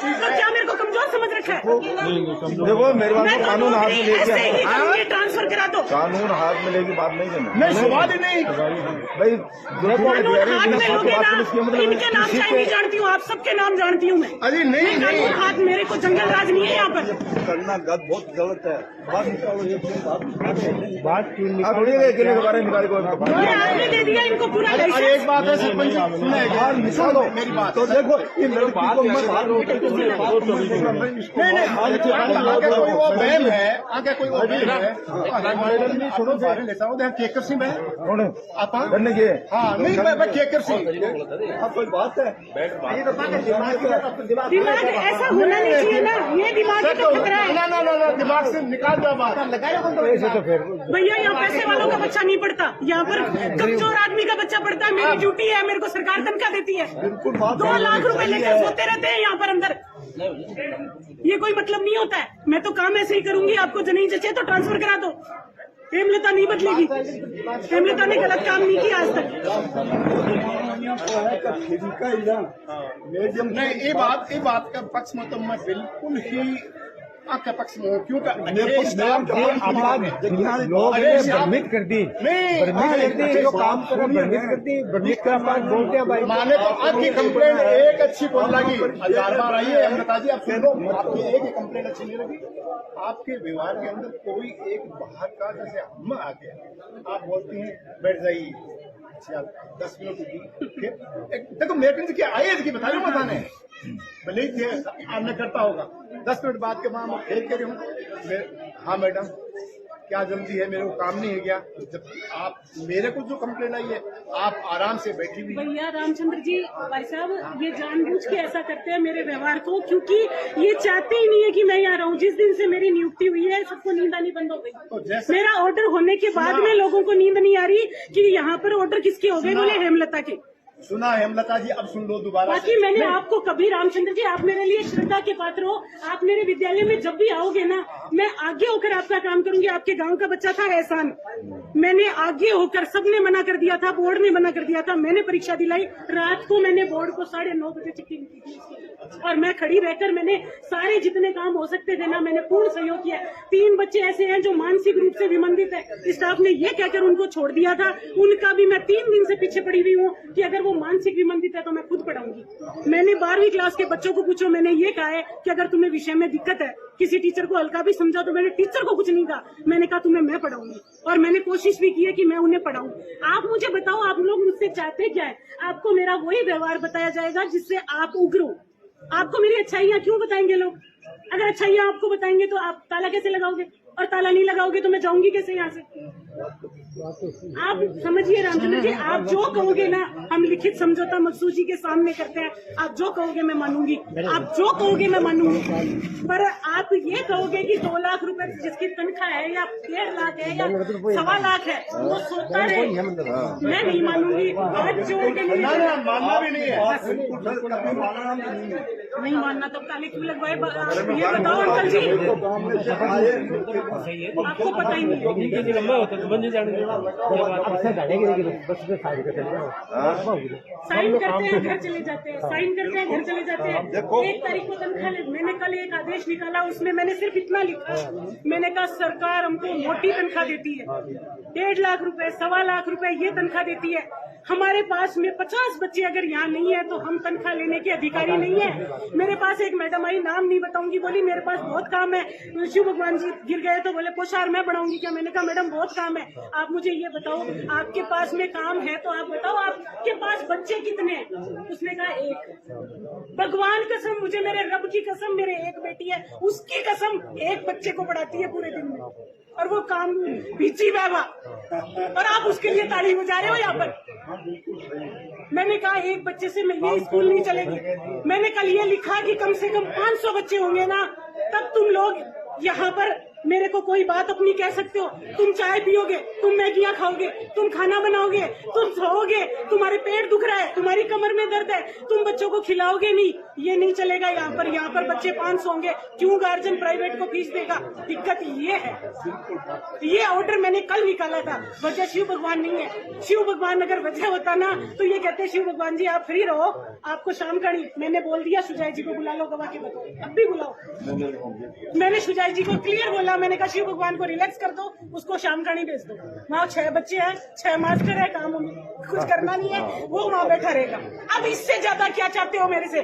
तो क्या मेरे को कमजोर समझ रखा है? देखो मेरे बात को कानून हाथ में लेके ट्रांसफर करा दो। कानून हाथ में लेके बात नहीं करना। नहीं सवाल ही नहीं भाई कानून हाथ में लोगे ना, इनके नाम चाहे नहीं जानती हूँ, आप सबके नाम जानती हूँ मैं। अरे नहीं कानून हाथ, मेरे को जंगल राज नहीं है यहाँ पर करना बहुत गलत है। बात थोड़ी है के बारे में निकाल को ये आपने दे दिया इनको पूरा अरे लाइसेंस। एक बात है सरपंच जी, सुने बाहर निकालो मेरी बात। तो देखो ये लड़की को मत नहीं आगे कोई वो बहन है, आगे कोई वो बहन है। छोड़ो बाहर लेता हूँ केकर सिंह है आप हाँ नहीं मैं केकर सिंह। अब कोई बात है दिमाग ऐसा होना नहीं चाहिए ना, ये दिमाग ही तो खतरा है। ना दिमाग से निकाल दो बात। भैया यहाँ पैसे वालों का बच्चा नहीं पढ़ता, यहाँ पर कमजोर आदमी का बच्चा पढ़ता है। मेरी ड्यूटी है, मेरे को सरकार तनख्वाह देती है। 2 लाख रुपए लेकर सोते रहते हैं यहाँ पर अंदर। ये कोई मतलब नहीं होता है। मैं तो काम ऐसे ही करूंगी, आपको नहीं जचे तो ट्रांसफर करा दो। हेमलता नहीं बदलेगी, हेमलता ने गलत काम नहीं किया आज तक। नहीं ये बात का पक्ष में तो मैं बिल्कुल ही आपका पक्ष में हूँ। क्यों भ्रमित कर दी जो काम कर दी बोलते हैं भाई। माने तो आपकी कंप्लेंट एक अच्छी बोल लगी, 1000 बार आई है नेताजी आप सुन लो। आपकी एक ही कंप्लेंट अच्छी नहीं लगी। आपके व्यवहार के अंदर कोई एक बाहर का जैसे हम आ गया, आप बोलती हैं बैठ जाइए 10 मिनट देखो मेरे से क्या आई है बता रही हूँ बताने भले ही थे आपने करता होगा। 10 मिनट बाद के बाद मैं फेंक के हूँ हाँ मैडम क्या जल्दी है, मेरे को काम नहीं है क्या? जब आप मेरे को जो कंप्लेन आई है आप आराम से बैठी हुई। भैया रामचंद्र जी भाई साहब ये जानबूझ के ऐसा करते हैं मेरे व्यवहार को, क्योंकि ये चाहते ही नहीं है कि मैं यहाँ रहूँ। जिस दिन से मेरी नियुक्ति हुई है सबको नींद आनी बंद हो गई। तो मेरा ऑर्डर होने के बाद में लोगों को नींद नहीं आ रही कि यहाँ पर ऑर्डर किसके हो गए, बोले हेमलता के। सुना हेमलता जी अब सुन लो दोबारा। बाकी मैंने आपको कभी रामचंद्र जी आप मेरे लिए श्रद्धा के पात्र हो। आप मेरे विद्यालय में जब भी आओगे ना मैं आगे होकर आपका काम करूंगी। आपके गांव का बच्चा था एहसान, मैंने आगे होकर, सबने मना कर दिया था, बोर्ड ने मना कर दिया था, मैंने परीक्षा दिलाई। रात को मैंने बोर्ड को 9:30 बजे चिट्ठी लिखी थी और मैं खड़ी रहकर मैंने सारे जितने काम हो सकते थे ना मैंने पूर्ण सहयोग किया। 3 बच्चे ऐसे हैं जो मानसिक रूप से विमंदित है, स्टाफ ने ये कहकर उनको छोड़ दिया था। उनका भी मैं 3 दिन से पीछे पड़ी हुई हूँ कि अगर वो मानसिक विमंदित है तो मैं खुद पढ़ाऊंगी। मैंने 12वीं क्लास के बच्चों को पूछो, मैंने ये कहा है कि अगर तुम्हें विषय में दिक्कत है, किसी टीचर को हल्का भी समझा तो मैंने टीचर को कुछ नहीं कहा, मैंने कहा तुम्हें मैं पढ़ाऊंगी। और मैंने कोशिश भी की है कि मैं उन्हें पढ़ाऊं। आप मुझे बताओ आप लोग मुझसे चाहते क्या है? आपको मेरा वही व्यवहार बताया जाएगा जिससे आप उग्रो। आपको मेरी अच्छाइयाँ क्यों बताएंगे लोग? अगर अच्छाइयाँ आपको बताएंगे तो आप ताला कैसे लगाओगे? और ताला नहीं लगाओगे तो मैं जाऊंगी कैसे यहाँ से? आप समझिए रामचंद्र जी, आप जो कहोगे ना हम लिखित समझौता मकसूद जी के सामने करते हैं। आप जो कहोगे मैं मानूंगी, आप जो कहोगे मैं मानूंगी। पर आप ये कहोगे कि 2 लाख रुपए जिसकी तनख्वाह है या 1.5 लाख है या 1.25 लाख है वो सोता रहे, मैं नहीं मानूंगी। हाथ जोड़ के मानना भी नहीं है, नहीं मानना तो ताले क्यों लगवाए? ये बताओ अंकल जी, आपको पता ही नहीं। साइन करते हैं घर चले जाते हैं, साइन करते हैं घर चले जाते हैं। 1 तारीख को तनख्वाह मैंने कल एक आदेश निकाला, उसमें मैंने सिर्फ इतना लिखा, मैंने कहा सरकार हमको मोटी तनख्वाह देती है, 1.5 लाख रुपए 1.25 लाख रुपए ये तनख्वाह देती है। हमारे पास में 50 बच्चे अगर यहाँ नहीं है तो हम तनख्वाह लेने के अधिकारी नहीं है। मेरे पास एक मैडम आई, नाम नहीं बताऊंगी, बोली मेरे पास बहुत काम है। शिव भगवान जी गिर गए तो बोले पोशार मैं बढ़ाऊंगी क्या? मैंने कहा मैडम बहुत काम है, आप मुझे ये बताओ आपके पास में काम है तो आप बताओ आपके पास बच्चे कितने हैं? उसने कहा 1। भगवान कसम, मुझे मेरे रब की कसम, मेरे एक बेटी है उसकी कसम 1 बच्चे को पढ़ाती है पूरे दिन में, और वो काम बीची बाबा, और आप उसके लिए ताली बजा रहे हो यहाँ पर। मैंने कहा 1 बच्चे से ये स्कूल नहीं चलेगी। मैंने कल ये लिखा कि कम से कम 500 बच्चे होंगे ना तब तुम लोग यहाँ पर मेरे को कोई बात अपनी कह सकते हो। तुम चाय पियोगे, तुम मैगियाँ खाओगे, तुम खाना बनाओगे, तुम सोओगे, तुम्हारे पेट दुख रहा है, तुम्हारी कमर में दर्द है, तुम बच्चों को खिलाओगे नहीं, ये नहीं चलेगा। करेगा यहाँ पर बच्चे 500 होंगे, क्यों गार्जियन प्राइवेट को फीस देगा? दिक्कत ये है। ये ऑर्डर मैंने कल निकाला था, वजह शिव भगवान नहीं है। शिव भगवान अगर वजह होता ना तो ये कहते शिव भगवान जी आप फ्री रहो, आपको शाम का नहीं। मैंने बोल दिया सुजय जी को बुला लो, गवाह के बताओ, अब भी बुलाओ। मैंने सुजय जी को क्लियर बोला, मैंने कहा शिव भगवान को रिलैक्स कर दो, उसको शाम का नहीं भेज दो। वहाँ 6 बच्चे हैं, 6 मास्टर है, काम कुछ करना नहीं है, वो वहाँ बैठा रहेगा। अब इससे ज्यादा क्या चाहते हो मेरे से?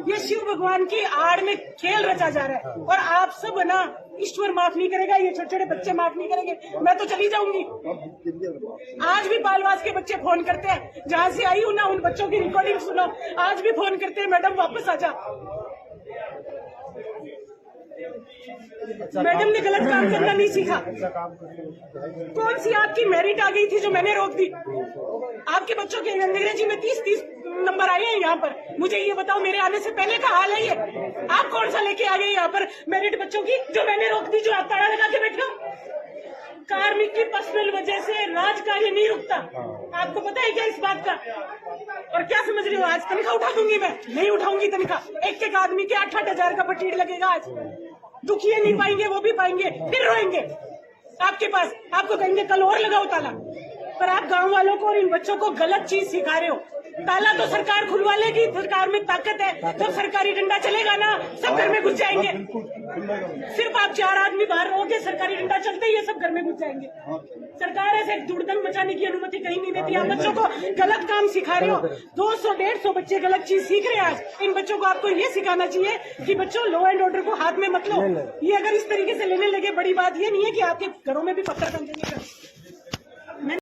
ये शिव भगवान की आड़ में खेल रचा जा रहा है और आप सब ना, ईश्वर माफ नहीं करेगा, ये छोटे छोटे बच्चे माफ नहीं करेंगे। मैं तो चली जाऊंगी। आज भी बालवास के बच्चे फोन करते हैं, जहाँ से आई हूँ ना उन बच्चों की रिकॉर्डिंग सुनो, आज भी फोन करते हैं मैडम वापस आ जा। मैडम ने गलत काम करना नहीं सीखा। कौन सी आपकी मेरिट आ गई थी जो मैंने रोक दी? आपके बच्चों के अंग्रेजी में 30 नंबर आए हैं यहाँ पर। मुझे ये बताओ मेरे आने से पहले का हाल है ये? आप कौन सा लेके आ गए यहाँ पर मेरिट बच्चों की जो मैंने रोक दी, जो आप ताला लगा के बैठे हो? कार्मिक की पर्सनल वजह से राजकार्य नहीं रुकता। आपको पता है क्या इस बात का? और क्या समझ रहे हो? आज तनख्वाह उठा दूंगी मैं? नहीं उठाऊंगी तनख्वाह। एक आदमी के 8-8 हजार का पटीर लगेगा आज। दुखिए नहीं पाएंगे, वो भी पाएंगे, फिर रोएंगे आपके पास। आपको कहेंगे कल और लगाओ ताला। पर आप गांव वालों को और इन बच्चों को गलत चीज सिखा रहे हो। ताला तो सरकार खुलवा लेगी, सरकार में ताकत है। जब सरकारी डंडा चलेगा ना, सब घर में घुस जाएंगे। सिर्फ आप 4 आदमी बाहर रहोगे, सरकारी डंडा चलते ही ये सब घर में घुस जाएंगे। सरकार ऐसे दुर्दंग मचाने की अनुमति कहीं नहीं देती। आप बच्चों को गलत काम सिखा रहे हो। 200-150 बच्चे गलत चीज सीख रहे हैं आज। इन बच्चों को आपको ये सिखाना चाहिए कि बच्चों लॉ एंड ऑर्डर को हाथ में मत लो। ये अगर इस तरीके से लेने लगे, बड़ी बात ये नहीं है कि आपके घरों में भी पत्थर समझेंगे।